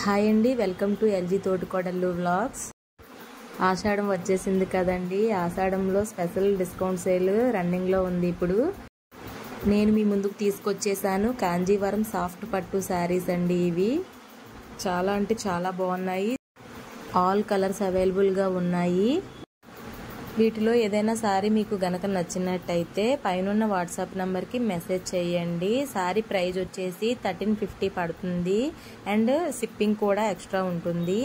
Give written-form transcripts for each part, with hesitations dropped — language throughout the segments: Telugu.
హాయ్ అండి, వెల్కమ్ టు ఎల్జీ తోటికోడళ్ళు వ్లాగ్స్. ఆషాఢం వచ్చేసింది కదండి. ఆషాఢంలో స్పెషల్ డిస్కౌంట్ సేల్ రన్నింగ్లో ఉంది. ఇప్పుడు నేను మీ ముందుకు తీసుకొచ్చేసాను కాంజీవరం సాఫ్ట్ పట్టు శారీస్ అండి. ఇవి చాలా అంటే చాలా బాగున్నాయి. ఆల్ కలర్స్ అవైలబుల్గా ఉన్నాయి. వీటిలో ఏదైనా శారీ మీకు గనక నచ్చినట్టయితే పైన వాట్సాప్ నెంబర్కి మెసేజ్ చేయండి. శారీ ప్రైస్ వచ్చేసి 1350 పడుతుంది అండ్ షిప్పింగ్ కూడా ఎక్స్ట్రా ఉంటుంది.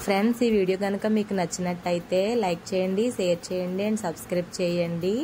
ఫ్రెండ్స్, ఈ వీడియో కనుక మీకు నచ్చినట్టయితే లైక్ చేయండి, షేర్ చేయండి అండ్ సబ్స్క్రైబ్ చేయండి.